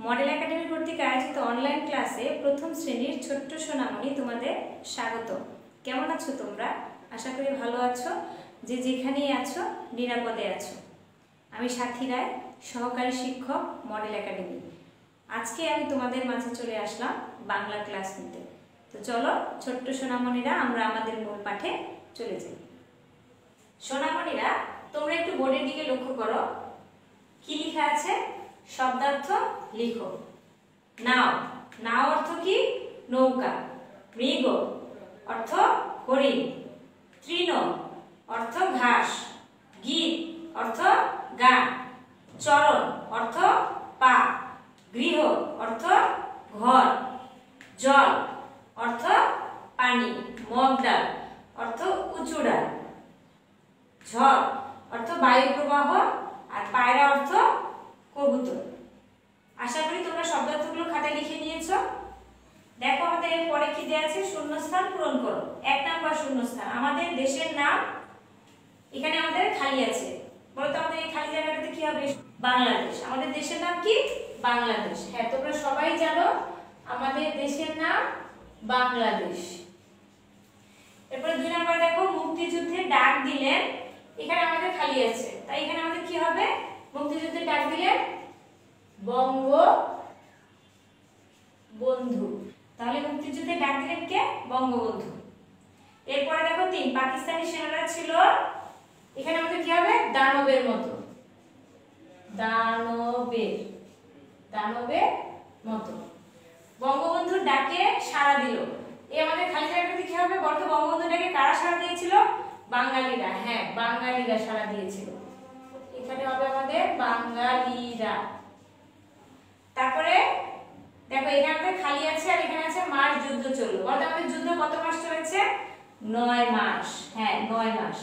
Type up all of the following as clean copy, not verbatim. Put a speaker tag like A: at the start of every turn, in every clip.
A: Model academy কর্তৃক আয়োজিত online ক্লাসে প্রথম শ্রেণীর ছোট্ট সোনামণি তোমাদের স্বাগত। কেমন আছো তোমরা? আশা করি ভালো আছো, যে যেখানেই আছো নিরাপদে আছো। আমি সাথী রায়, সহকারী শিক্ষক, মডেল একাডেমি। আজকে আমি তোমাদের মাঝে চলে আসলাম বাংলা ক্লাস নিতে। তো চলো ছোট্ট সোনামণিরা, আমরা আমাদের মূল পাঠে চলে যাই। সোনামণিরা, তোমরা একটু বোর্ডের দিকে লক্ষ্য করো। কি লেখা আছে? শব্দার্থ লিখো। নাও, নাও অর্থ কি? নৌকা। মৃগ অর্থ হরিণ। তৃণ অর্থ ঘাস। গীত অর্থ গান। চরণ অর্থ পা। গৃহ অর্থ ঘর। জল অর্থ পানি। মগডাল অর্থ উঁচু ডাল। ঝড় অর্থ বায়ু প্রবাহ। আর পায়রা অর্থ কবুতর। আশা করি তোমরা শব্দার্থগুলো খাতায় লিখে নিয়েছো। দেখো আমাদের এরপরে কি দেওয়া আছে? শূন্যস্থান পূরণ করো। 1 নাম্বার শূন্যস্থান, আমাদের দেশের নাম। এখানে আমাদের খালি আছে, বলতো আমাদের এই খালি জায়গাটাতে কি হবে? বাংলাদেশ। আমাদের দেশের নাম কি? বাংলাদেশ। হ্যাঁ, তোমরা সবাই জানো আমাদের দেশের নাম বাংলাদেশ। এরপরে 2 নাম্বার দেখো, মুক্তিযুদ্ধের ডাক দিলেন। এখানে আমাদের খালি আছে, তাই এখানে আমাদের কি হবে? মুক্তিযুদ্ধের ডাক দিলেন বঙ্গবন্ধু। তাহলে মুক্তিযুদ্ধের ডাক দিলেন কে? বঙ্গবন্ধু। এরপরে দেখো 3, পাকিস্তানি সেনারা ছিল, এখানে আমাদের কি হবে? দানবের মতো। দানবের মতো। বঙ্গবন্ধুর ডাকে সাড়া দিল। এই আমাদের খালি জায়গাটাতে কি হবে? বলতো বঙ্গবন্ধুর ডাকে কারা সাড়া দিয়েছিল? বাঙালিরা। হ্যাঁ, বাঙালিরা সাড়া দিয়েছিল। এখানে হবে আমাদের বাঙালিরা। তারপরে দেখো এখানে আমাদের খালি আছে, আর এখানে আছে মাস যুদ্ধ চললো। বলতো আমাদের যুদ্ধ কত মাস চলেছে? 9 মাস। হ্যাঁ, 9 মাস।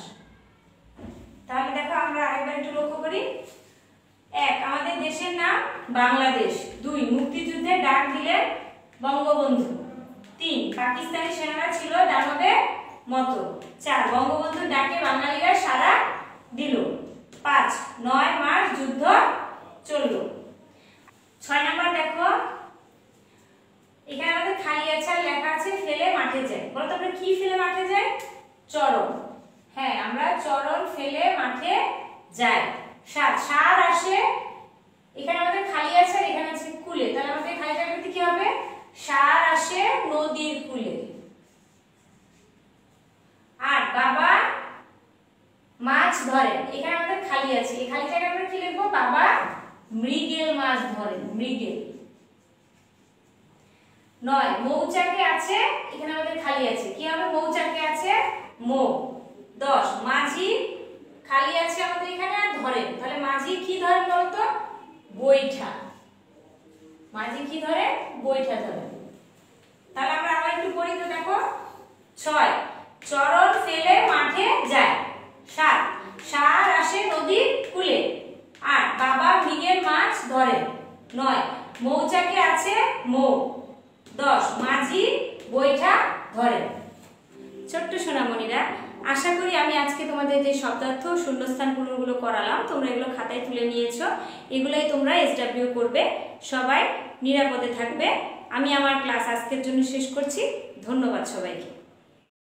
A: তাহলে দেখো আমরা আরেকবার একটু লক্ষ্য করি। 1, আমাদের দেশের নাম বাংলাদেশ। 2, মুক্তিযুদ্ধে ডাক দিলেন বঙ্গবন্ধু। 3, পাকিস্তানি সেনারা ছিল দানবের মতো। 4, বঙ্গবন্ধুর ডাকে বাঙালিরা সাড়া দিল। 5, 9 মাস যুদ্ধ চললো। 6 নাম্বার দেখো, এখানে আমাদের খালি আছে আর লেখা আছে ফেলে মাঠে যায়। বলতো আমরা কি ফেলে মাঠে যাই? চরণ। হ্যাঁ, আমরা চরণ ফেলে মাঠে যাই। 7, সার আসে। এখানে আমাদের খালি আছে আর এখানে আছে কুলে, তাহলে আমাদের খালি জায়গাতে কি হবে? সার আসে নদীর কুলে। 8, বাবা মাছ ধরেন। এখানে আমাদের খালি আছে, এই খালি জায়গায় আমরা কি লিখবো? বাবা মৃগেল মাছ ধরেন। মৃগেল। 9, মৌচাকে আছে। এখানে আমাদের খালি আছে, কি হবে? মৌচাকে আছে মৌ। 10, মাঝি খালি আছে আমাদের এখানে আর ধরেন, তাহলে মাঝি কি ধরেন বলতো? বৈঠা। মাঝি কি ধরে? বৈঠা ধরে। তাহলে আমরা আবার একটু পড়ি তো। দেখো 6, চরণ ফেলে মাঠে যায়। 7, সার আসে নদীর কূলে। 8, বাবা মৃগের মাছ ধরে। 9, মৌচাকে আছে মৌ। 10, মাঝি বৈঠা ধরে। ছোট্ট সোনামণিরা, আশা করি আমি আজকে তোমাদের যে শব্দার্থ শূন্যস্থান পূরণগুলো করালাম, তোমরা এগুলো খাতায় তুলে নিয়েছো। এগুলোই তোমরা SW করবে। সবাই নিরাপদে থাকবে। আমি আমার ক্লাস আজকের জন্য শেষ করছি। ধন্যবাদ সবাইকে।